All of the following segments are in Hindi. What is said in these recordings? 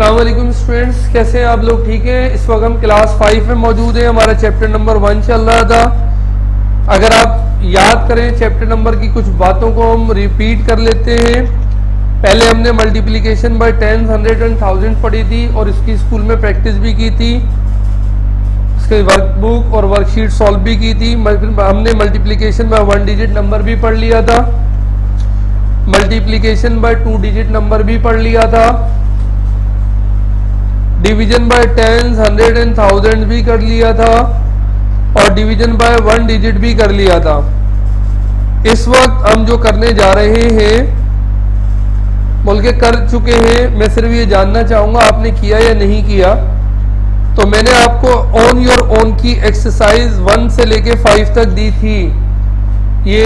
अस्सलाम वालेकुम स्टूडेंट्स, कैसे हैं आप लोग? ठीक हैं। इस वक्त हम क्लास 5 में मौजूद हैं। हमारा चैप्टर नंबर 1 चल रहा था। अगर आप याद करें चैप्टर नंबर की कुछ बातों को हम रिपीट कर लेते हैं। पहले हमने multiplication by tens, hundred and thousand पढ़ी थी और इसकी स्कूल में प्रैक्टिस भी की थी। इसके वर्कबुक और वर्कशीट सॉल्व भी की थी। हमने मल्टीप्लिकेशन बाय 1 डिजिट नंबर भी पढ़ लिया था। मल्टीप्लिकेशन बाय 2 डिजिट नंबर भी पढ़ लिया था। Division by tens, hundred and thousand भी कर लिया था और डिवीजन बाय 1 डिजिट भी कर लिया था। इस वक्त हम जो करने जा रहे हैं बोल के कर चुके हैं। मैं सिर्फ ये जानना चाहूंगा आपने किया या नहीं किया। तो मैंने आपको ऑन योर ओन की एक्सरसाइज 1 से लेके 5 तक दी थी। ये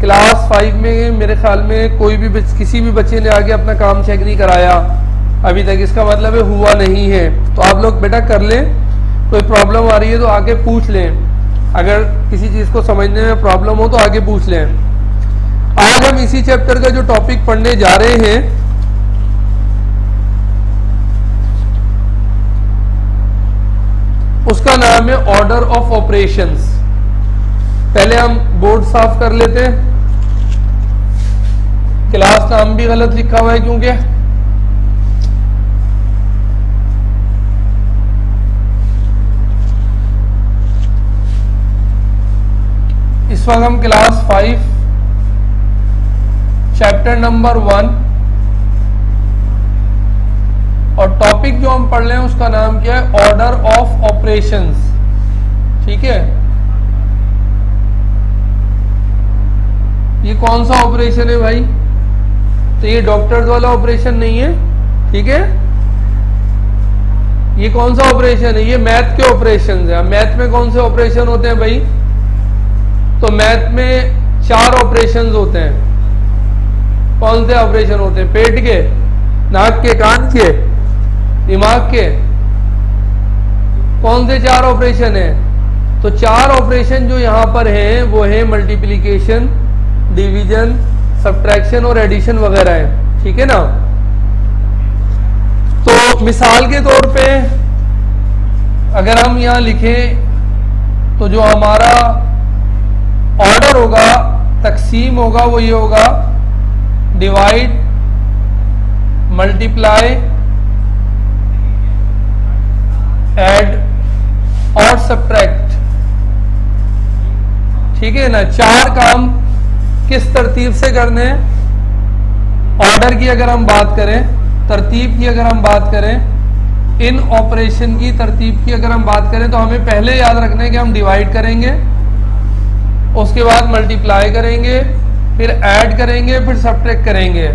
क्लास 5 में मेरे ख्याल में कोई भी किसी भी बच्चे ने आगे अपना काम चेक नहीं कराया अभी तक। इसका मतलब है हुआ नहीं है। तो आप लोग बेटा कर लें। कोई प्रॉब्लम आ रही है तो आगे पूछ लें। अगर किसी चीज को समझने में प्रॉब्लम हो तो आगे पूछ लें। आज हम इसी चैप्टर का जो टॉपिक पढ़ने जा रहे हैं उसका नाम है ऑर्डर ऑफ ऑपरेशंस। पहले हम बोर्ड साफ कर लेते हैं। क्लास नाम भी गलत लिखा हुआ है क्योंकि इस वक्त हम क्लास 5 चैप्टर नंबर 1 और टॉपिक जो हम पढ़ रहे हैं उसका नाम क्या है? Order of operations. ठीक है। ये कौन सा ऑपरेशन है भाई? तो ये डॉक्टर्स वाला ऑपरेशन नहीं है। ठीक है। ये कौन सा ऑपरेशन है? ये मैथ के ऑपरेशन है। मैथ में कौन से ऑपरेशन होते हैं भाई? तो मैथ में 4 ऑपरेशंस होते हैं। कौन से ऑपरेशन होते हैं? पेट के, नाक के, कान के, दिमाग के। कौन से 4 ऑपरेशन है? तो 4 ऑपरेशन जो यहां पर हैं वो है मल्टीप्लिकेशन, डिवीजन, सब्ट्रैक्शन और एडिशन वगैरह है। ठीक है ना। तो मिसाल के तौर पे अगर हम यहां लिखें तो जो हमारा ऑर्डर होगा, तकसीम होगा, वो ये होगा डिवाइड, मल्टीप्लाई, ऐड और सब्ट्रैक्ट। ठीक है ना। 4 काम किस तरतीब से करने हैं? ऑर्डर की अगर हम बात करें, तरतीब की अगर हम बात करें, इन ऑपरेशन की तरतीब की अगर हम बात करें तो हमें पहले याद रखना है कि हम डिवाइड करेंगे, उसके बाद मल्टीप्लाई करेंगे, फिर ऐड करेंगे, फिर सब्ट्रैक्ट करेंगे।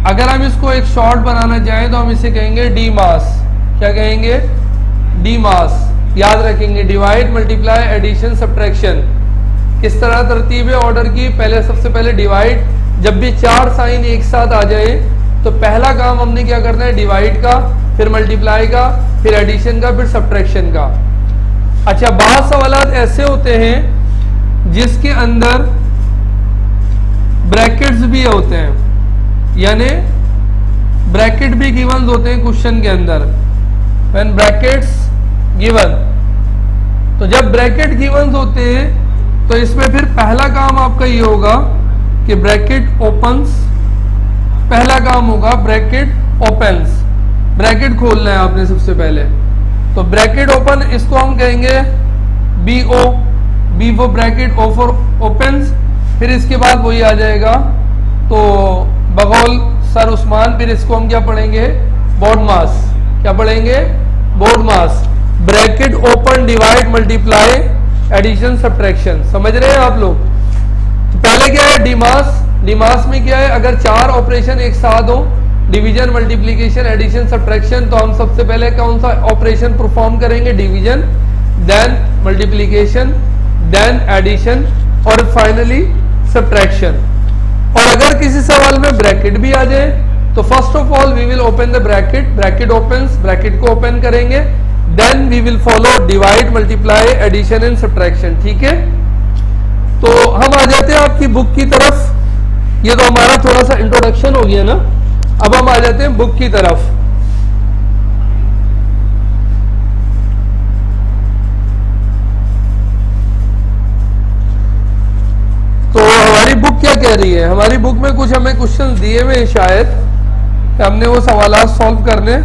अगर हम इसको एक शॉर्ट बनाना चाहें तो हम इसे कहेंगे डी मास। क्या कहेंगे? डी मास। याद रखेंगे डिवाइड, मल्टीप्लाई, एडिशन, सब्ट्रैक्शन। किस तरह तरतीब है ऑर्डर की? पहले सबसे पहले डिवाइड। जब भी 4 साइन एक साथ आ जाए तो पहला काम हमने क्या करना है? डिवाइड का, फिर मल्टीप्लाई का, फिर एडिशन का, फिर सब्ट्रैक्शन का। अच्छा, बहुत सवालात ऐसे होते हैं जिसके अंदर ब्रैकेट्स भी होते हैं, यानी ब्रैकेट भी गिवन होते हैं क्वेश्चन के अंदर। व्हेन ब्रैकेट्स गिवन, तो जब ब्रैकेट गिवन होते हैं तो इसमें फिर पहला काम आपका ये होगा कि ब्रैकेट ओपन्स। पहला काम होगा ब्रैकेट ओपन्स। ब्रैकेट खोलना है आपने सबसे पहले। तो ब्रैकेट ओपन, इसको हम कहेंगे बी ओ। बी वो ब्रैकेट, ओ फॉर ओपन्स। फिर इसके बाद वही आ जाएगा तो बगौल सर उस्मान। फिर इसको हम क्या पढ़ेंगे? BODMAS. क्या पढ़ेंगे? BODMAS. Bracket open, divide, multiply, addition, subtraction. समझ रहे हैं आप लोग? तो पहले क्या है? डिमास। डिमास में क्या है? अगर 4 ऑपरेशन एक साथ हो, डिवीजन, मल्टीप्लिकेशन, एडिशन, सब्ट्रैक्शन, तो हम सबसे पहले कौन सा ऑपरेशन परफॉर्म करेंगे? Division, then multiplication, then addition और फाइनली सब्ट्रैक्शन। और अगर किसी सवाल में ब्रैकेट भी आ जाए तो first of all we will open the bracket. Bracket opens, bracket को ओपन करेंगे, then we will follow divide, multiply, addition and subtraction. ठीक है। तो हम आ जाते हैं आपकी बुक की तरफ। ये तो हमारा थोड़ा सा इंट्रोडक्शन हो गया ना। अब हम आ जाते हैं बुक की तरफ। तो हमारी बुक क्या कह रही है? हमारी बुक में कुछ हमें क्वेश्चन दिए हुए हैं, शायद हमने वो सवालात सॉल्व करने।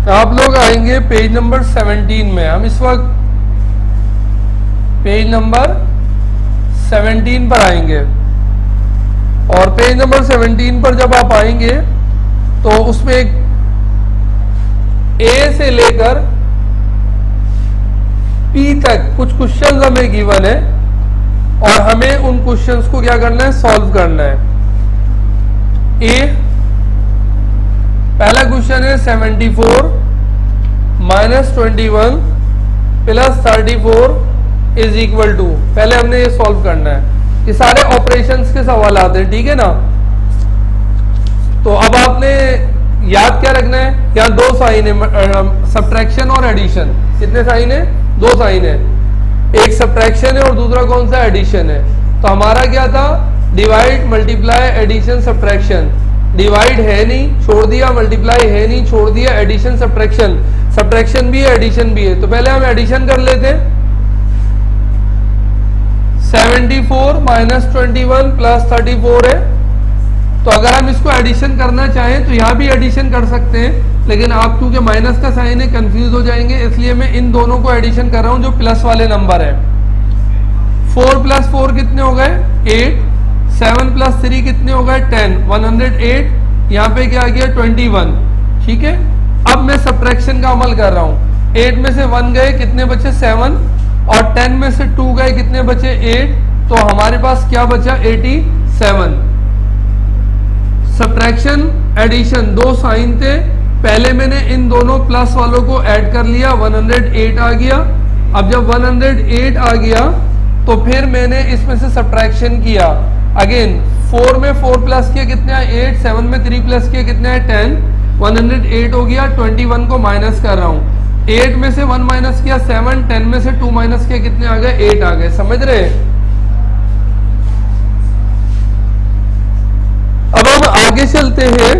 आप लोग आएंगे पेज नंबर 17 में। हम इस वक्त पेज नंबर 17 पर आएंगे, और पेज नंबर 17 पर जब आप आएंगे तो उसमें एक ए से लेकर पी तक कुछ क्वेश्चंस हमें गिवन है, और हमें उन क्वेश्चंस को क्या करना है? सॉल्व करना है। ए पहला क्वेश्चन है 74 minus 21 plus 34 is equal to. पहले हमने ये सॉल्व करना है। ये सारे ऑपरेशंस के सवाल आते हैं, ठीक है ना। तो अब आपने याद क्या रखना है? यहाँ दो साइन है, सब्ट्रैक्शन और एडिशन। कितने साइन है? दो साइन है। एक सब्ट्रैक्शन है और दूसरा कौन सा? एडिशन है। तो हमारा क्या था? Divide, multiply, addition, subtraction. Divide है नहीं, छोड़ दिया। मल्टीप्लाई है नहीं, छोड़ दिया। Addition, subtraction. सब्ट्रैक्शन भी है, एडिशन भी है। तो पहले हम एडिशन कर लेते हैं। 74 माइनस 21 प्लस 34 है। तो अगर हम इसको एडिशन करना चाहें तो यहां भी एडिशन कर सकते हैं, लेकिन आप क्योंकि माइनस का साइन है कंफ्यूज हो जाएंगे, इसलिए मैं इन दोनों को एडिशन कर रहा हूं जो प्लस वाले नंबर है। 4 प्लस 4 कितने हो गए? 8। 7 प्लस 3 कितने हो गए? 10। 108। यहाँ पे क्या आ गया? 21। ठीक है। अब मैं सब्ट्रैक्शन का अमल कर रहा हूं। 8 में से 1 गए, कितने बचे? 7। और 10 में से 2 गए, कितने बचे? 8। तो हमारे पास क्या बचा? 87। सब्ट्रैक्शन, एडिशन दो साइन थे। पहले मैंने इन दोनों प्लस वालों को ऐड कर लिया, 108 आ गया। अब जब 108 आ गया तो फिर मैंने इसमें से सब्ट्रैक्शन किया। अगेन 4 में 4 प्लस किया, कितने आए? 8। 7 में 3 प्लस किया, कितने आए? 10। 108 हो गया। 21 को माइनस कर रहा हूं। 8 में से 1 माइनस किया 7। 10 में से 2 माइनस किया, कितने आ गए? 8 आ गए। समझ रहे? अब हम आगे चलते हैं।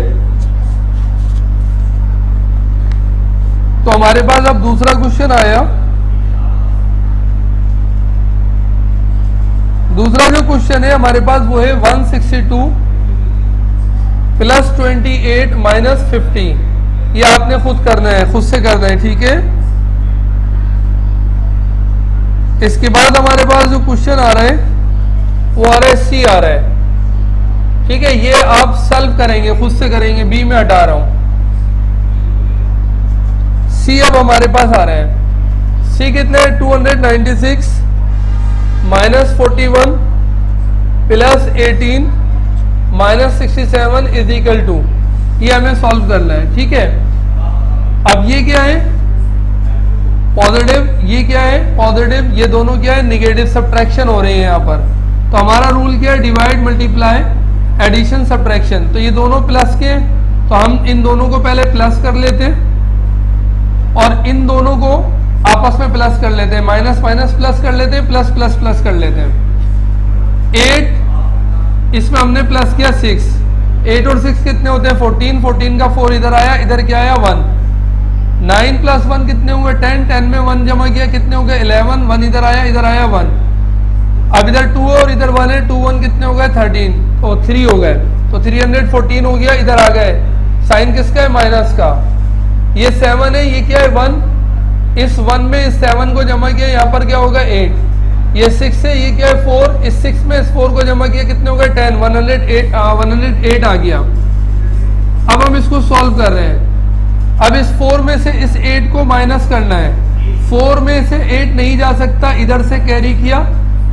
तो हमारे पास अब दूसरा क्वेश्चन आया। दूसरा जो क्वेश्चन है हमारे पास वो है 162 प्लस 28 माइनस 50। ये आपने खुद करना है, खुद से करना है, ठीक है। इसके बाद हमारे पास जो क्वेश्चन आ रहा है वो आ रहा है सी आ रहा है, ठीक है। ये आप सॉल्व करेंगे, खुद से करेंगे। बी में हटा रहा हूं। सी अब हमारे पास आ रहा है। सी कितने है? 296 minus 41 plus 18 minus 67 is equal to. ये हमें सॉल्व करना है, ठीक है। अब ये क्या है? पॉजिटिव। ये क्या है? पॉजिटिव। ये दोनों क्या है? निगेटिव। सब्ट्रैक्शन हो रही है यहाँ पर। तो हमारा रूल क्या है? Divide, multiply, addition, subtraction. तो ये दोनों प्लस के, तो हम इन दोनों को पहले प्लस कर लेते हैं और इन दोनों को आपस में प्लस कर लेते हैं। माइनस माइनस प्लस कर लेते हैं, प्लस प्लस प्लस कर लेते हैं। 8, इसमें हमने प्लस किया 6। 8 और 6 कितने होते हैं? 14। 14 का 4 इधर आया, इधर क्या आया? 1। 9 प्लस 1 कितने हुए? 10। 10 में 1 जमा किया, कितने हो गए? 11। 1 इधर आया, इधर आया 1। अब इधर 2 और इधर 1 है। 2 1 कितने हो गए? 13 और 3 हो गए। तो 314 हो गया। इधर आ गए। साइन किसका है? माइनस का। ये 7 है, ये क्या है? 1। इस 1 में इस 7 को जमा किया, यहाँ पर क्या होगा? 8। ये 6 है, ये क्या है? 4। इस 6 में इस 4 को जमा किया, कितने हो गए? 10। 108 आ गया। अब हम इसको सॉल्व कर रहे हैं। अब इस 4 में से इस 8 को माइनस करना है। 4 में से 8 नहीं जा सकता, इधर से कैरी किया,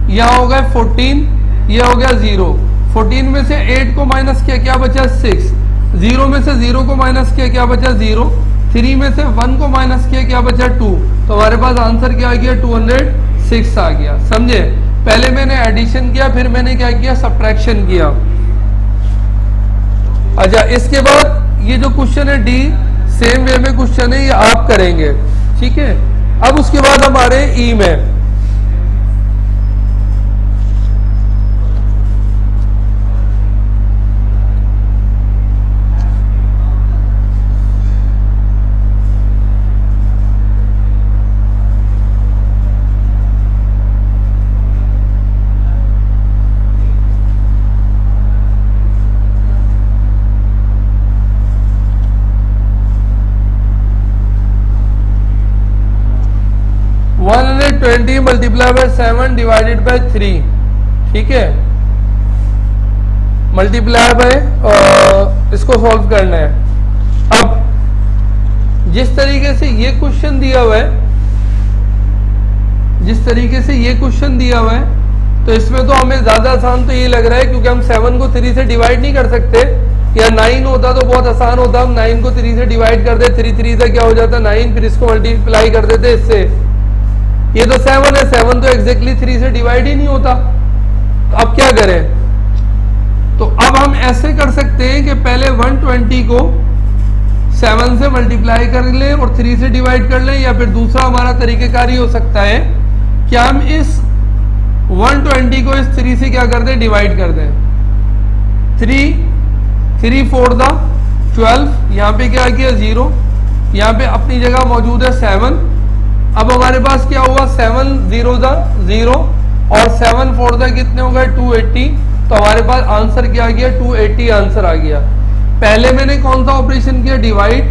यहाँ हो गया 14, ये हो गया 0। 14 में से 8 को माइनस किया, क्या बचा? 6। 0 में से 0 को माइनस किया, क्या बचा? 0। 3 में से 1 को माइनस किया, क्या बचा 2, तो हमारे पास आंसर क्या आ गया 206 आ गया। समझे? पहले मैंने एडिशन किया, फिर मैंने क्या किया सब्ट्रैक्शन किया। अच्छा, इसके बाद ये जो क्वेश्चन है डी, सेम वे में क्वेश्चन है, ये आप करेंगे, ठीक है। अब उसके बाद हमारे ई में 120 मल्टीप्लाई बाय 7 डिवाइडेड बाय 3, ठीक है। मल्टीप्लाई बाय इसको सॉल्व करना है। अब जिस तरीके से ये क्वेश्चन दिया हुआ है, जिस तरीके से ये क्वेश्चन दिया हुआ है, तो इसमें तो हमें ज्यादा आसान तो ये लग रहा है, क्योंकि हम 7 को 3 से डिवाइड नहीं कर सकते। या 9 होता तो बहुत आसान होता, हम 9 को 3 से डिवाइड कर दे, 3 3 से क्या हो जाता 9, फिर इसको मल्टीप्लाई कर देते इससे। ये तो 7 है, 7 तो एग्जैक्टली 3 से डिवाइड ही नहीं होता। तो अब क्या करें? तो अब हम ऐसे कर सकते हैं कि पहले 120 को 7 से मल्टीप्लाई कर लें और 3 से डिवाइड कर लें, या फिर दूसरा हमारा तरीकेकार ही हो सकता है कि हम इस 120 को इस 3 से क्या कर दें, डिवाइड कर दें। 3 4 12, यहाँ पे क्या आ गया 0, यहाँ पे अपनी जगह मौजूद है 7। अब हमारे पास क्या हुआ 7 0 0 और 7 4 कितने हो गए 280। तो हमारे पास आंसर क्या आ गया 280 आंसर आ गया। पहले मैंने कौन सा ऑपरेशन किया, डिवाइड।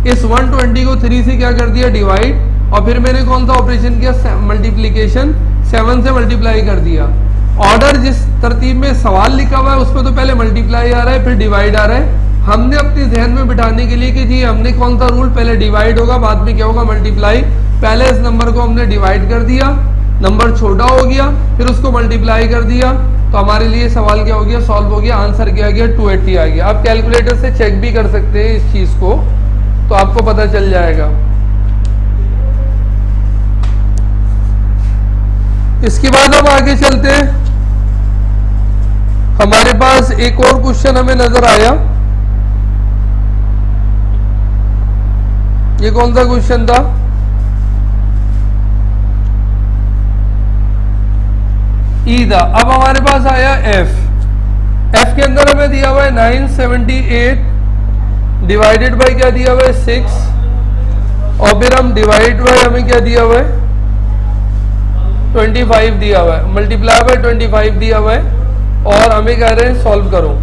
इस 120 को 3 से क्या कर दिया, डिवाइड। और फिर मैंने कौन सा ऑपरेशन किया, मल्टीप्लीकेशन, 7 से मल्टीप्लाई कर दिया। ऑर्डर जिस तरतीब में सवाल लिखा हुआ है उसमें तो पहले मल्टीप्लाई आ रहा है, फिर डिवाइड आ रहा है। हमने अपने जहन में बिठाने के लिए कि जी हमने कौन सा रूल, पहले डिवाइड होगा बाद में क्या होगा मल्टीप्लाई। पहले इस नंबर को हमने डिवाइड कर दिया, नंबर छोटा हो गया, फिर उसको मल्टीप्लाई कर दिया, तो हमारे लिए सवाल क्या हो गया, सॉल्व हो गया। आंसर क्या आ गया 280 आ गया। आप कैलकुलेटर से चेक भी कर सकते हैं इस चीज को, तो आपको पता चल जाएगा। इसके बाद हम आगे चलते हैं। हमारे पास एक और क्वेश्चन हमें नजर आया। ये कौन सा क्वेश्चन था, ई था। अब हमारे पास आया एफ के अंदर हमें दिया हुआ है 978 डिवाइडेड बाय क्या दिया हुआ है 6, और फिर हम डिवाइड बाय हमें क्या दिया हुआ है 25 दिया हुआ है, मल्टीप्लाई बाय 25 दिया हुआ है, और हमें कह रहे हैं सॉल्व करो।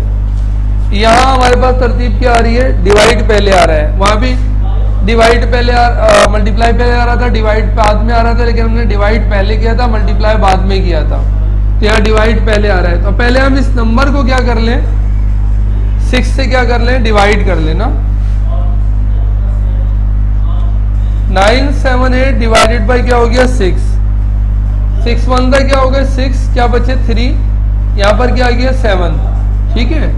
यहाँ हमारे पास तरतीब क्या आ रही है, डिवाइड पहले आ रहा है, वहां भी डिवाइड पहले मल्टीप्लाई पहले आ रहा था, डिवाइड बाद में आ रहा था, लेकिन हमने डिवाइड पहले किया था, मल्टीप्लाई बाद में किया था। तो यहाँ डिवाइड पहले आ रहा है, तो पहले हम इस नंबर को क्या कर लें, 6 से क्या कर लें, डिवाइड कर लेना। 978 डिवाइडेड बाय क्या हो गया 6, 6 1 क्या हो गया 6, क्या बचे 3, यहाँ पर क्या आ गया 7, ठीक है।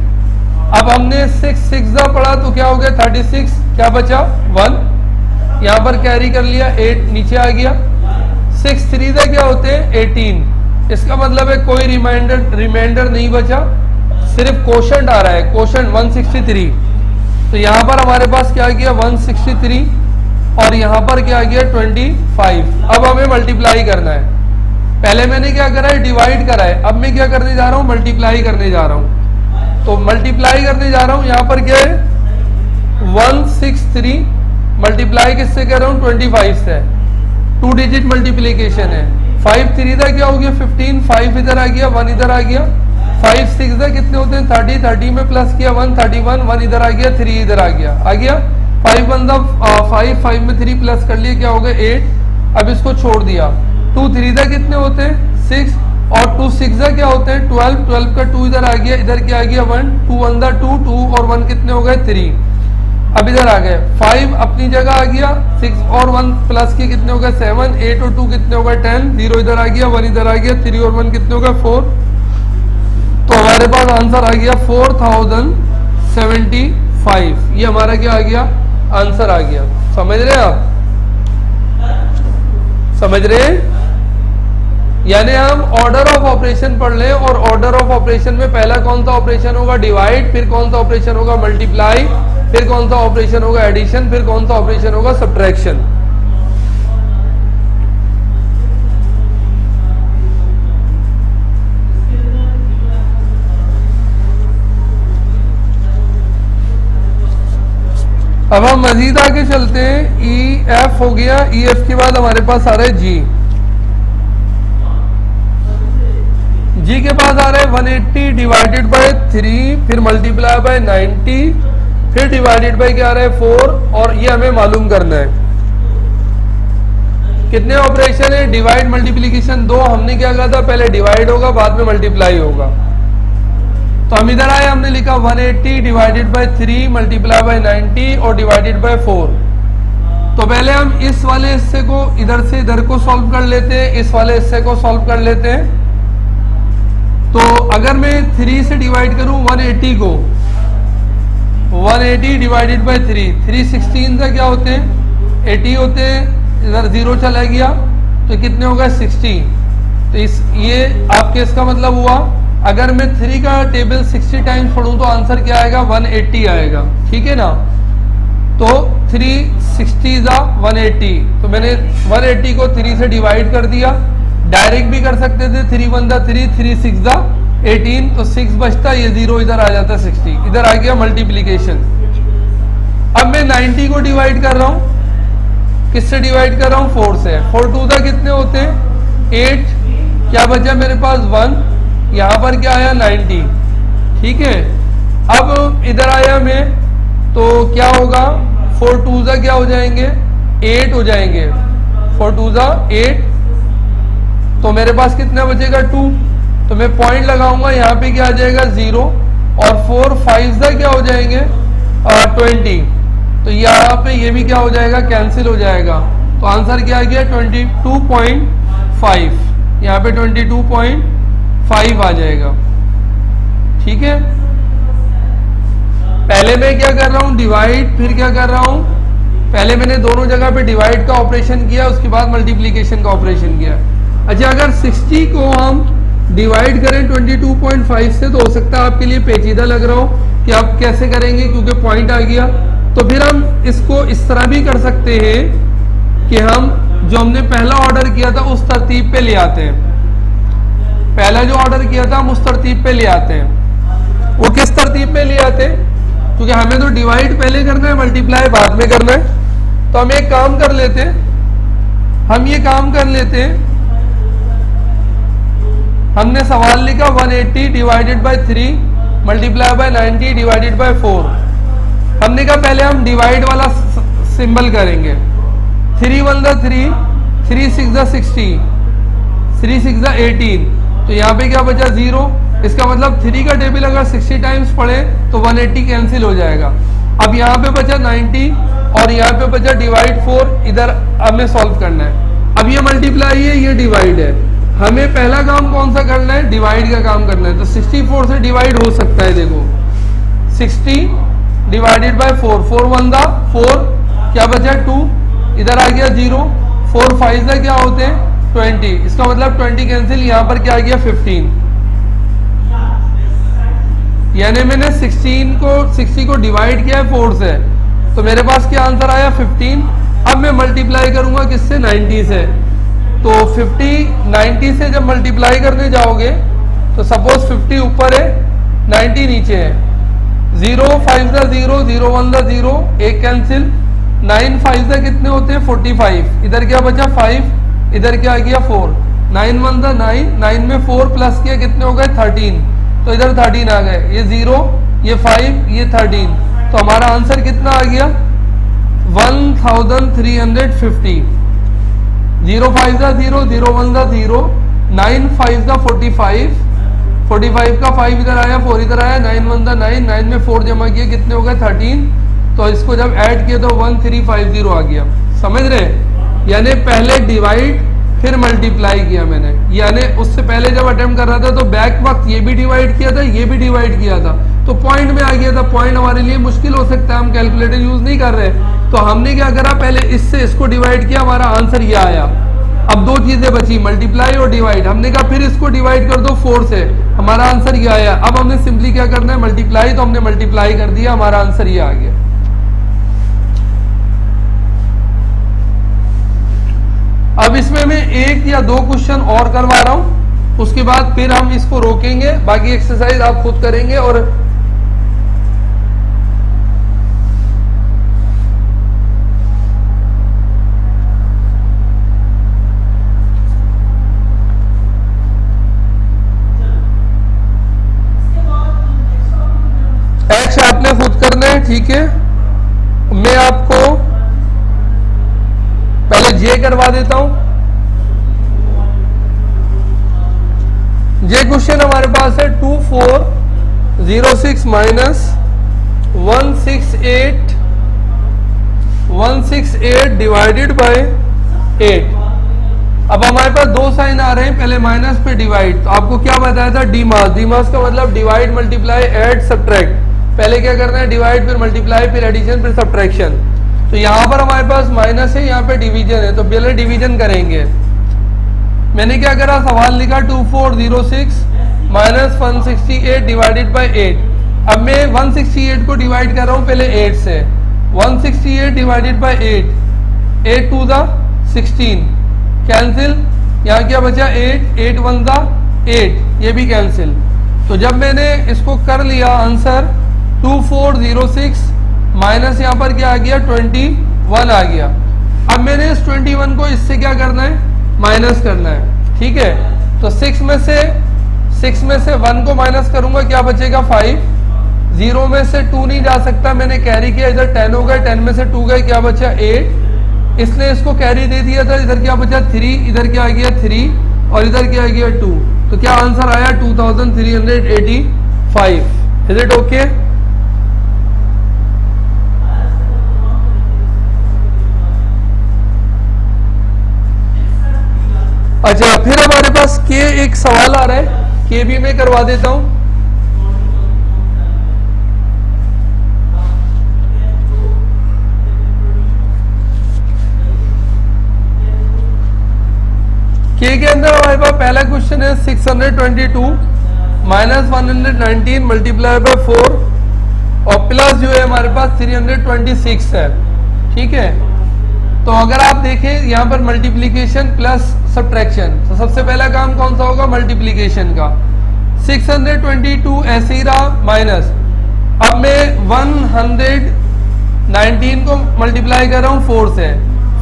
अब हमने 6 6 पढ़ा तो क्या हो गया 36, क्या बचा 1, यहाँ पर कैरी कर लिया 8 नीचे आ गया। 6 3 क्या होते हैं 18, इसका मतलब है कोई रिमाइंडर नहीं बचा, सिर्फ कोशंट आ रहा है, कोशंट 163। तो यहाँ पर हमारे पास क्या आ गया 163, और यहाँ पर क्या आ गया 25। अब हमें मल्टीप्लाई करना है। पहले मैंने क्या करा है, डिवाइड करा है, अब मैं क्या करने जा रहा हूँ, मल्टीप्लाई करने जा रहा हूँ। तो मल्टीप्लाई करने जा रहा हूँ, यहाँ पर क्या है 163 मल्टीप्लाई किससे कर रहा हूँ 25 से, 2 डिजिट मल्टीप्लीकेशन है। 5 3 क्या हो गया 15, 5 इधर आ गया, 1 इधर आ गया, 5 6 कितने होते हैं 30, 30 में प्लस किया 1, 31, 1 इधर आ गया, 3 इधर आ गया, 5 1 5, 5 में 3 प्लस कर लिए क्या हो गया 8। अब इसको छोड़ दिया, 2 3 कितने होते हैं 6, और 2 6 क्या होते हैं 12, 12 का 2 इधर आ गया, इधर क्या आ गया 1, 2 1 2, 2 और 1 कितने हो गए 3। अब इधर आ गए 5 अपनी जगह आ गया, 6 और 1 प्लस के कितने हो गए 7, 8 और 2 कितने हो गए 10, 0 इधर आ गया, 1 इधर आ गया, 3 और 1 कितने हो गए 4। तो हमारे पास आंसर आ गया 4075, ये हमारा क्या आ गया आंसर आ गया। समझ रहे हैं आप? समझ रहे हैं? यानी हम ऑर्डर ऑफ ऑपरेशन पढ़ लें, और ऑर्डर ऑफ ऑपरेशन में पहला कौन सा ऑपरेशन होगा? डिवाइड, फिर कौन सा ऑपरेशन होगा? मल्टीप्लाई, फिर कौन सा ऑपरेशन होगा? एडिशन, फिर कौन सा ऑपरेशन होगा? सब्ट्रैक्शन। अब हम मजीद आगे चलते हैं। ई एफ हो गया, ई एफ के बाद हमारे पास आ रहा है जी। जी के पास आ रहा है 180 डिवाइडेड बाय 3, फिर मल्टीप्लाई बाय 90, फिर डिवाइडेड बाय क्या आ रहा है? 4, और ये हमें मालूम करना है कितने ऑपरेशन है? Divide multiplication 2। हमने क्या कहा था? पहले डिवाइड होगा, बाद में मल्टीप्लाई होगा। तो हम इधर आए, हमने लिखा 180 डिवाइडेड बाय 3 मल्टीप्लाई बाय 90 और डिवाइडेड बाय 4। तो पहले हम इस वाले हिस्से को इधर से इधर को सॉल्व कर लेते हैं, इस वाले हिस्से को सॉल्व कर लेते हैं। तो अगर मैं 3 से डिवाइड करूं 180 को, 180 डिवाइडेड बाय 3 16 से क्या होते हैं? 80 होते हैं। इधर 0 चला गया तो कितने होगा? 60। तो ये आपके इसका मतलब हुआ, अगर मैं 3 का टेबल 60 टाइम्स पढ़ूं तो आंसर क्या आएगा? 180 आएगा। ठीक है ना? तो 3 60 ज़ा 180, तो मैंने 180 को 3 से डिवाइड कर दिया। डायरेक्ट भी कर सकते थे, 3 1 दा 3, 3 6 दा 18, तो 6 बचता, ये 0 इधर आ जाता 60, इधर आ गया मल्टीप्लीकेशन। अब मैं 90 को डिवाइड कर रहा हूं, किससे डिवाइड कर रहा हूं? 4 से। 4 2 दा कितने होते हैं? 8, क्या बचा मेरे पास? 1, यहां पर क्या आया? 90। ठीक है, अब इधर आया मैं, तो क्या होगा? 4 2 ज़ा क्या हो जाएंगे? 8 हो जाएंगे। 4 2 ज़ा 8, तो मेरे पास कितना बचेगा? 2। तो मैं पॉइंट लगाऊंगा, यहाँ पे क्या आ जाएगा? 0, और 4 5 ज़ा क्या हो जाएंगे? 20। तो यहाँ पे ये भी क्या हो जाएगा? कैंसिल हो जाएगा। तो आंसर क्या आ गया? 22.5। यहाँ पे 22.5 आ जाएगा। ठीक है, पहले मैं क्या कर रहा हूं? डिवाइड, फिर क्या कर रहा हूं? पहले मैंने दोनों जगह पे डिवाइड का ऑपरेशन किया, उसके बाद मल्टीप्लीकेशन का ऑपरेशन किया। अच्छा, अगर 60 को हम डिवाइड करें 22.5 से, तो हो सकता है आपके लिए पेचीदा लग रहा हो कि आप कैसे करेंगे, क्योंकि पॉइंट आ गया। तो फिर हम इसको इस तरह भी कर सकते हैं कि हम जो हमने पहला ऑर्डर किया था उस तरतीब पे ले आते हैं। पहला जो ऑर्डर किया था हम उस तरतीब पे ले आते हैं। वो किस तरतीब पे ले आते हैं? क्योंकि हमें तो डिवाइड पहले करना है, मल्टीप्लाई बाद में करना है। तो हम एक काम कर लेते हैं, हम ये काम कर लेते हैं। हमने सवाल लिखा 180 divided by 3 multiply by 90 divided by 4। हमने कहा पहले हम डिवाइड वाला सिंबल करेंगे। 3 1 दा 3, 3 6 दा 60, 3 6 दा 18, तो यहाँ पे क्या बचा? 0। इसका मतलब 3 का टेबल अगर 60 टाइम्स पढ़े तो 180 कैंसिल हो जाएगा। अब यहाँ पे बचा 90 और यहाँ पे बचा डिवाइड 4, इधर हमें सॉल्व करना है। अब ये मल्टीप्लाई है, ये डिवाइड है। हमें पहला काम कौन सा करना है? डिवाइड का काम करना है। तो 64 से डिवाइड हो सकता है। देखो 60 डिवाइडेड बाय 4, 4 1 दा 4, क्या बचा? 2, इधर आ गया 0, 4 5 दा क्या होते हैं? 20, इसका मतलब 20 कैंसिल, यहाँ पर क्या आ गया? 15। यानी मैंने 60 को डिवाइड किया है 4 से, तो मेरे पास क्या आंसर आया? 15। अब मैं मल्टीप्लाई करूंगा किससे? 90 से। तो 50 90 से जब मल्टीप्लाई करने जाओगे तो सपोज 50 ऊपर है, 90 नीचे है। 0 5 दा 0, 0 1 दा 0, एक कैंसिल। 9 5 दा कितने होते हैं? 45। इधर क्या बचा? 5, इधर क्या आ गया? 4। 9 1 दा 9, 9 में 4 प्लस किया कितने हो गए? 13, तो इधर 13 आ गए। ये 0, ये 5, ये 13, तो हमारा आंसर कितना आ गया? 1350। 0 5 दा 0, 0 1 दा 0, 9 5 दा 45, 45 का 5 इधर आया, 4 इधर आया, 9 1 दा 9, 9 में 4 जमा किया कितने हो गए? 13, तो इसको जब ऐड किया तो 1350 आ गया। समझ रहे? यानी पहले डिवाइड फिर मल्टीप्लाई किया मैंने, यानी उससे पहले जब अटेम्प्ट कर रहा था तो बैक वक्त ये भी डिवाइड किया था, ये भी डिवाइड किया था, तो पॉइंट में आ गया था। पॉइंट हमारे लिए मुश्किल हो सकता है, हम कैलकुलेटर यूज नहीं कर रहे, तो हमने क्या करा, पहले इससे इसको डिवाइड किया, हमारा आंसर ये आया। अब दो चीजें बची, मल्टीप्लाई और डिवाइड। हमने कहा फिर इसको डिवाइड कर दो 4 से, हमारा आंसर ये आया। अब हमने सिंपली क्या करना है, मल्टीप्लाई, तो हमने मल्टीप्लाई कर दिया, हमारा आंसर ये आ गया। अब इसमें मैं एक या दो क्वेश्चन और करवा रहा हूं, उसके बाद फिर हम इसको रोकेंगे, बाकी एक्सरसाइज आप खुद करेंगे। और एच आपने खुद करना है, ठीक है। मैं आपको पहले जे करवा देता हूं। जे क्वेश्चन हमारे पास है 2406 माइनस 168 डिवाइडेड बाय 8। अब हमारे पास दो साइन आ रहे हैं, पहले माइनस पे डिवाइड। तो आपको क्या बताया था, डीमास। डीमास का मतलब डिवाइड, मल्टीप्लाई, ऐड, सब्ट्रैक्ट। पहले क्या करना है, डिवाइड, फिर मल्टीप्लाई, फिर एडिशन, फिर सब्ट्रैक्शन। तो यहां पर हमारे पास माइनस है, यहाँ पे डिवीजन है, तो पहले डिवीजन करेंगे। मैंने क्या करा, सवाल लिखा 2406 माइनस 168 डिवाइडेड बाय 8। अब मैं 168 को डिवाइड कर रहा हूं पहले 8 से। 168 divided by 8, 8 to the 16 cancel, यहाँ क्या बचा 8, 8 1 द 8, ये भी कैंसिल। तो जब मैंने इसको कर लिया आंसर 2406 माइनस यहाँ पर क्या आ गया 21 आ गया। अब मैंने इस 21 को इससे क्या करना है, माइनस करना है, ठीक है। तो 6 में से 1 को माइनस करूंगा, क्या बचेगा 5। 0 में से 2 नहीं जा सकता, मैंने कैरी किया, इधर 10 हो गए, 10 में से 2 गए, क्या बचा 8। इसने इसको कैरी दे दिया था, इधर क्या बचा 3, इधर क्या आ गया 3 और इधर क्या आ गया 2। तो क्या आंसर आया 2385। Is it okay? अच्छा, फिर हमारे पास के एक सवाल आ रहा है, के भी मैं करवा देता हूं। के के अंदर हमारे पास पहला क्वेश्चन है 622 माइनस 119 मल्टीप्लाई बाय 4 और प्लस जो है हमारे पास 326 है, ठीक है। तो अगर आप देखें यहाँ पर मल्टीप्लीकेशन प्लस सब्ट्रैक्शन, तो सबसे पहला काम कौन सा होगा, मल्टीप्लीकेशन का। 622 ऐसे ही रहा माइनस। अब मैं 119 को मल्टीप्लाई कर रहा हूँ 4 से।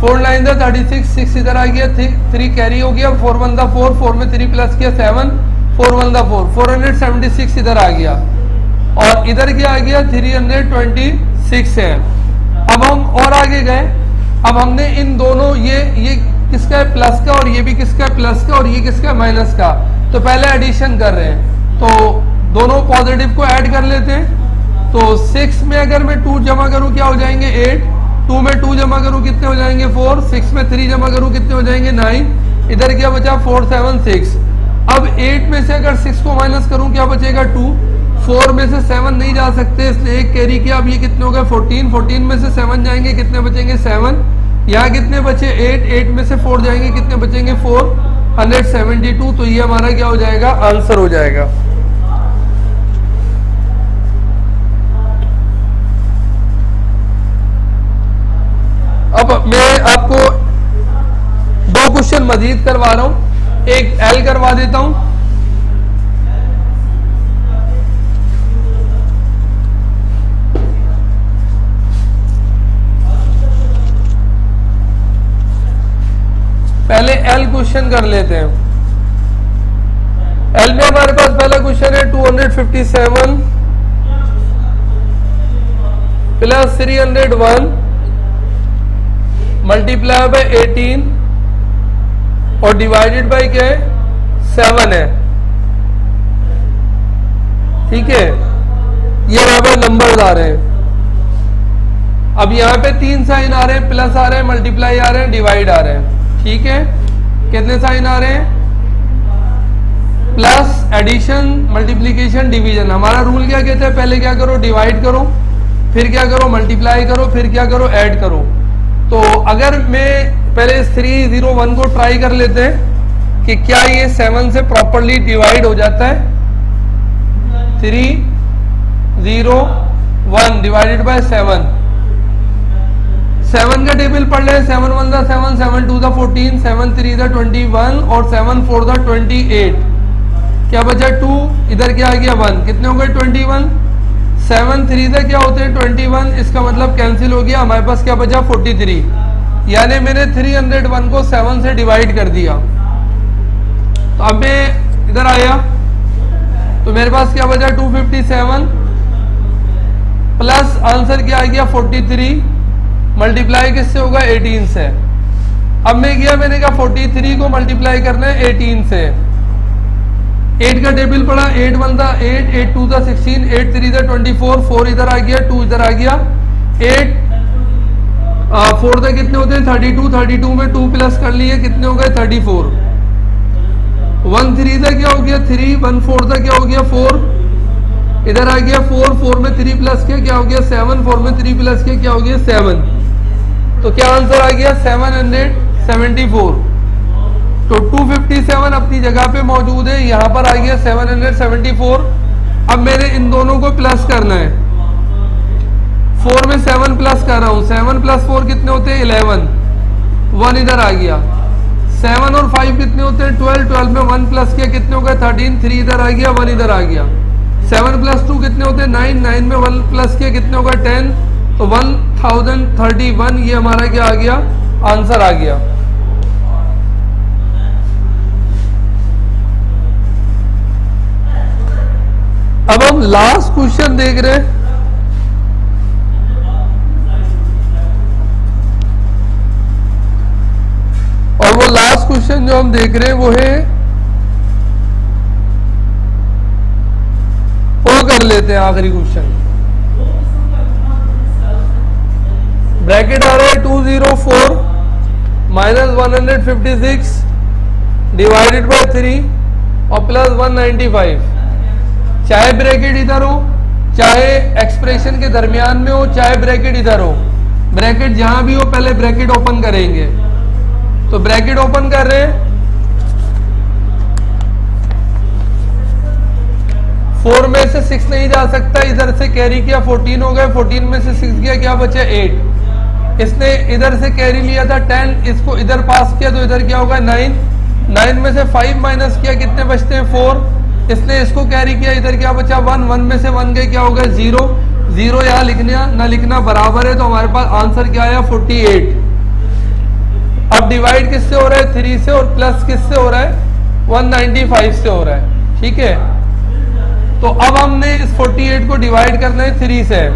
4 9 36, 6 इधर आ गया, 3 कैरी हो गया, 4 1 4, 4 में 3 प्लस किया 7, 4 1 4, 476 इधर आ गया और इधर क्या आ गया 326 है। अब हम और आगे गए, अब हमने इन दोनों ये किसका है प्लस का और ये भी किसका है प्लस का और ये किसका है माइनस का। तो पहले एडिशन कर रहे हैं, तो दोनों पॉजिटिव को ऐड कर लेते हैं। तो 6 में अगर मैं 2 जमा करूं क्या हो जाएंगे 8, 2 में 2 जमा करूं कितने हो जाएंगे 4, 6 में 3 जमा करूं कितने हो जाएंगे 9, इधर क्या बचा 4 7 6। अब 8 में से अगर 6 को माइनस करूं क्या बचेगा 2, 4 में से 7 नहीं जा सकते इसलिए एक कैरी किया। अब ये कितने हो गए 14, 14 में से 7 जाएंगे कितने बचेंगे 7, यहाँ कितने बचे 8, 8 में से 4 जाएंगे कितने बचेंगे 472। तो ये हमारा क्या हो जाएगा आंसर हो जाएगा। अब मैं आपको 2 क्वेश्चन मजीद करवा रहा हूं, एक एल करवा देता हूं। पहले एल क्वेश्चन कर लेते हैं। एल में हमारे पास पहला क्वेश्चन है 257 प्लस 301 मल्टीप्लाई बाय 18 और डिवाइडेड बाय क्या है 7 है, ठीक है। ये यहाँ पे नंबर आ रहे हैं। अब यहाँ पे 3 साइन आ रहे हैं, प्लस आ रहे हैं, मल्टीप्लाई आ रहे हैं, डिवाइड आ रहे हैं, ठीक है। कितने साइन आ रहे हैं प्लस, एडिशन, मल्टीप्लीकेशन, डिवीजन। हमारा रूल क्या कहता है पहले क्या करो डिवाइड करो, फिर क्या करो, मल्टीप्लाई करो, फिर क्या करो, ऐड करो। तो अगर मैं पहले 301 को ट्राई कर लेते हैं कि क्या ये 7 से प्रॉपरली डिवाइड हो जाता है। 301 डिवाइडेड बाय 7, 7 का टेबल पढ़ ले। 7 1 दा 7, 7 2 दा 14, 7 3 दा 21 और 7 4 दा 28। क्या बचा 2, इधर क्या आ गया 1, कितने हो गए 21। 7 3 दा क्या होते हैं 21, इसका मतलब कैंसिल हो गया, हमारे पास क्या बचा 43। यानी मैंने 301 को 7 से डिवाइड कर दिया। तो अब मैं इधर आया तो मेरे पास क्या बचा 257 प्लस आंसर क्या आ गया 43, मल्टीप्लाई किससे होगा 18 से। अब मैं गया, मैंने कहा 43 को मल्टीप्लाई करना है 18 से। 8 का टेबल पड़ा, 8 1 था 8, 8 2 था 16, 8 3 था 24, 4 इधर आ गया, 2 इधर आ गया, 8 4 था कितने होते हैं 32, 32 में 2 प्लस कर लिए, कितने हो गए 34। 1 3 था क्या हो गया 3, 1 4 था क्या हो गया 4, इधर आ गया 4, 4 में 3 प्लस किया क्या हो गया 7, 4 में 3 प्लस किया क्या हो गया 7। तो क्या आंसर आ गया 774। तो 257 अपनी जगह पे मौजूद है, यहां पर आ गया 774। अब मैंने इन दोनों को प्लस करना है। 4 में 7 प्लस कर रहा हूं, 7 प्लस 4 कितने होते हैं 11, 1 इधर आ गया। 7 और 5 कितने होते हैं 12, 12 में 1 प्लस किया कितने हो गए 13, 3 इधर आ गया, 1 इधर आ गया। 7 प्लस 2 कितने होते हैं 9, 9 में 1 प्लस किया कितने होगा 10, तो 1031 ये हमारा क्या आ गया आंसर आ गया। अब हम लास्ट क्वेश्चन देख रहे हैं। और वो लास्ट क्वेश्चन जो हम देख रहे हैं वो है, वो कर लेते हैं आखिरी क्वेश्चन। ब्रैकेट आ रहा है 204 माइनस 156 डिवाइडेड बाय 3 और प्लस 195। चाहे ब्रैकेट इधर हो, चाहे एक्सप्रेशन के दरमियान में हो, चाहे ब्रैकेट इधर हो, ब्रैकेट जहां भी हो पहले ब्रैकेट ओपन करेंगे। तो ब्रैकेट ओपन कर रहे हैं, 4 में से 6 नहीं जा सकता, इधर से कैरी किया 14 हो गए, 14 में से 6 गया क्या बचे 8। इसने इधर से कैरी लिया था 10, इसको इधर पास किया तो इधर क्या होगा 9, 9 में से 5 माइनस किया कितने बचते हैं 4। इसने इसको कैरी किया, इधर क्या बचा 1, 1 में से 1 गए क्या होगा 0, 0 यहाँ लिखना ना लिखना बराबर है, तो हमारे पास आंसर क्या आया 48। अब डिवाइड किससे हो रहा है 3 से, और प्लस किससे हो रहा है 195 से हो रहा है, ठीक है। तो अब हमने इस 48 को डिवाइड करना है 3 से।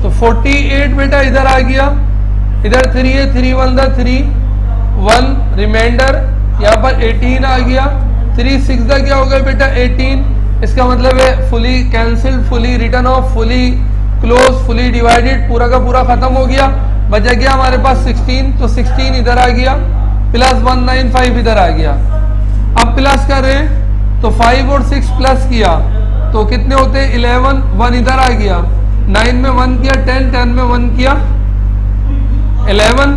तो 48 बेटा इधर आ गया, इधर 3 है, 3 1 था 3, 1 रिमाइंडर, यहाँ पर 18 आ गया, 3 6 का क्या हो गया बेटा 18। इसका मतलब है fully cancelled, fully return of, fully close, fully divided, पूरा का पूरा खत्म हो गया। बचा गया हमारे पास 16, तो 16 इधर आ गया, प्लस 195 इधर आ गया। अब प्लस कर रहे हैं तो 5 और 6 प्लस किया तो कितने होते हैं 11, 1 इधर आ गया, 9 में 1 किया 10, 10 में 1 किया 11,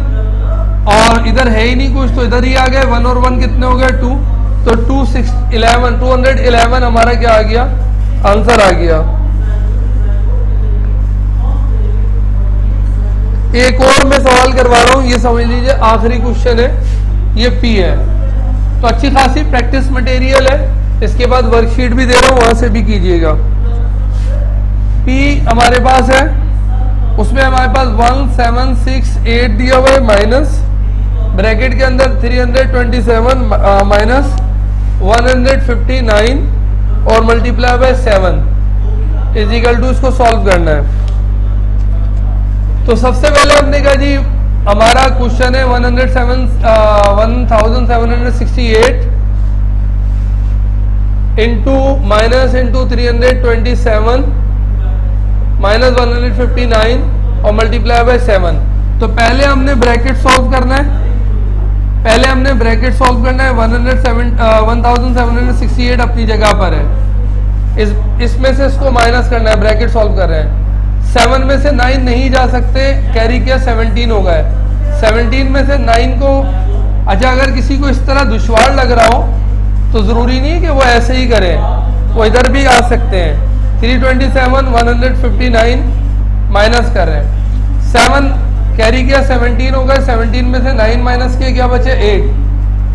और इधर है ही नहीं कुछ तो इधर ही आ गए, 1 और 1 कितने हो गए 2, तो 211 हमारा क्या आ गया आंसर आ गया। एक और मैं सवाल करवा रहा हूं, ये समझ लीजिए आखिरी क्वेश्चन है, ये पी है। तो अच्छी खासी प्रैक्टिस मटेरियल है, इसके बाद वर्कशीट भी दे रहा हूं, वहां से भी कीजिएगा। पी हमारे पास है, उसमें हमारे पास 1768 दिया हुआ है, माइनस ब्रैकेट के अंदर 327 माइनस 159 और मल्टीप्लाई बाय 7 इजिकल टू इसको सॉल्व करना है। तो सबसे पहले हमने कहा जी हमारा क्वेश्चन है 1768 इंटू माइनस इंटू 327 माइनस 159 और मल्टीप्लाई बाय 7। तो पहले हमने ब्रैकेट सॉल्व करना है, पहले हमने ब्रैकेट सॉल्व करना है, 1768 अपनी जगह पर है, इसमें से इसको माइनस करना है, ब्रैकेट सॉल्व कर रहे हैं। 7 में से 9 नहीं जा सकते, कैरी किया 17 हो गए, 17 में से 9 को, अच्छा अगर किसी को इस तरह दुश्वार लग रहा हो तो जरूरी नहीं है कि वो ऐसे ही करें, वो इधर भी आ सकते हैं। 327 159 माइनस कर रहे हैं, 7 कैरी किया 17 हो गए, 17 में से 9 माइनस किया, क्या बचे 8,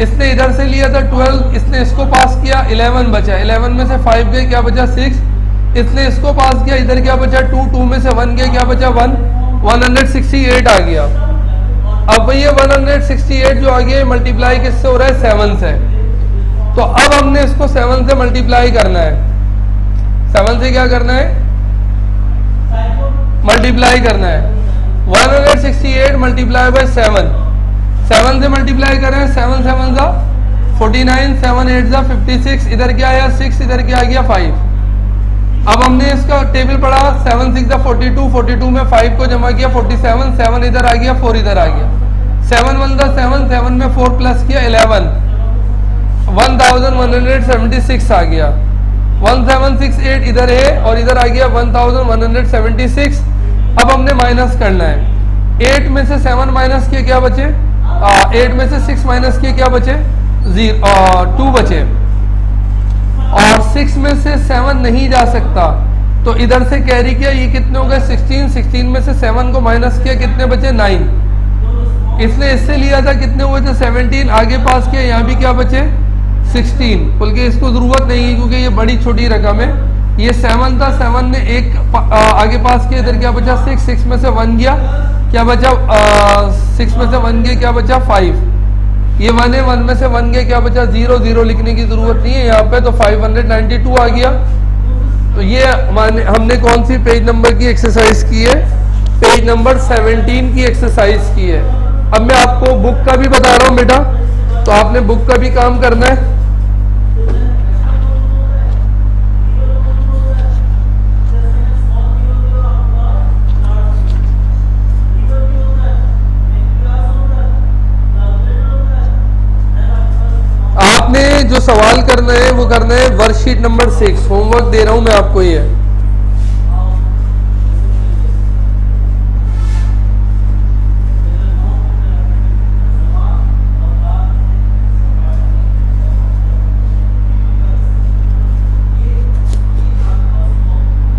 इसने इधर से लिया था 12, इसने इसको पास किया 11 बचा, 11 में से 5 गए, क्या बचा 6, इसने इसको पास किया, इधर क्या बचा 2, 2 में से 1 गया, क्या बचा 1, 168 आ गया। अब ये 168 जो आ गया मल्टीप्लाई किससे हो रहा है, 7 से, तो अब हमने इसको 7 से मल्टीप्लाई करना है, 7 से क्या करना है, मल्टीप्लाई करना है। 168 मल्टीप्लाई बाय 7, 7 से मल्टीप्लाई कर रहे हैं, 7 7 जा 49, 7 8 जा 56, इधर क्या आया 6, इधर क्या आ गया 5। अब हमने इसका टेबल पढ़ा, 7 6 जा 42, 42 में 5 को जमा किया 47, 7 इधर आ गया, 4 इधर आ गया, 7 1 जा 7, 7 में 4 प्लस किया 11, 1176 आ गया, 1768 इधर है और इधर आ गया 1176। अब हमने माइनस करना है, 8 में से 7 माइनस किए क्या बचे, 8 में से 6 माइनस किए क्या बचे 2 बचे, और 6 में से 7 नहीं जा सकता तो इधर से कैरी किया, ये कितने हो गए 16, 16 में से 7 को माइनस किया, कितने बचे 9, इसने इससे लिया था, कितने हुए थे 17, आगे पास किया, यहाँ भी क्या बचे 16, बल्कि इसको जरूरत नहीं है क्योंकि ये बड़ी छोटी रकम है, ये 7 था, 7 ने एक आगे पास किया, इधर क्या बचा 6, 6 में से 1 गया, क्या बचा 6 में से 1 गया, क्या बचा 5, ये 1 है, 1 में से 1 गया, क्या बचा 0, 0 लिखने की जरूरत नहीं है यहाँ पे, तो 592 आ गया। तो ये हमने कौन सी पेज नंबर की एक्सरसाइज की है, पेज नंबर 17 की एक्सरसाइज की है। अब मैं आपको बुक का भी बता रहा हूँ बेटा, तो आपने बुक का भी काम करना है। आपने जो सवाल करना है वो करना है वर्कशीट नंबर 6, होमवर्क दे रहा हूं मैं आपको ये।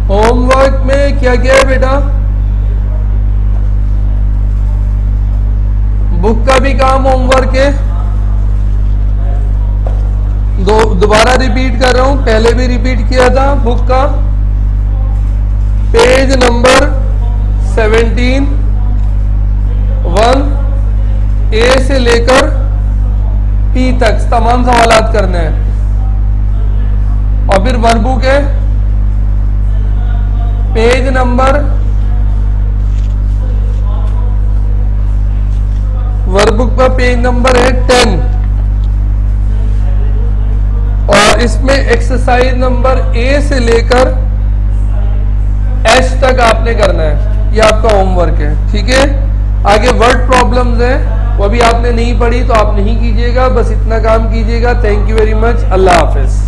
होमवर्क में क्या क्या है बेटा, बुक का भी काम होमवर्क है, दोबारा रिपीट कर रहा हूं, पहले भी रिपीट किया था। बुक का पेज नंबर 17 1 ए से लेकर पी तक तमाम सवालात करने हैं, और फिर वर्कबुक है पेज नंबर, वर्कबुक का पेज नंबर है 10, और इसमें एक्सरसाइज नंबर ए से लेकर एच तक आपने करना है, ये आपका होमवर्क है, ठीक है। आगे वर्ड प्रॉब्लम्स है, वो भी आपने नहीं पढ़ी तो आप नहीं कीजिएगा, बस इतना काम कीजिएगा। Thank you very much, Allah Hafiz.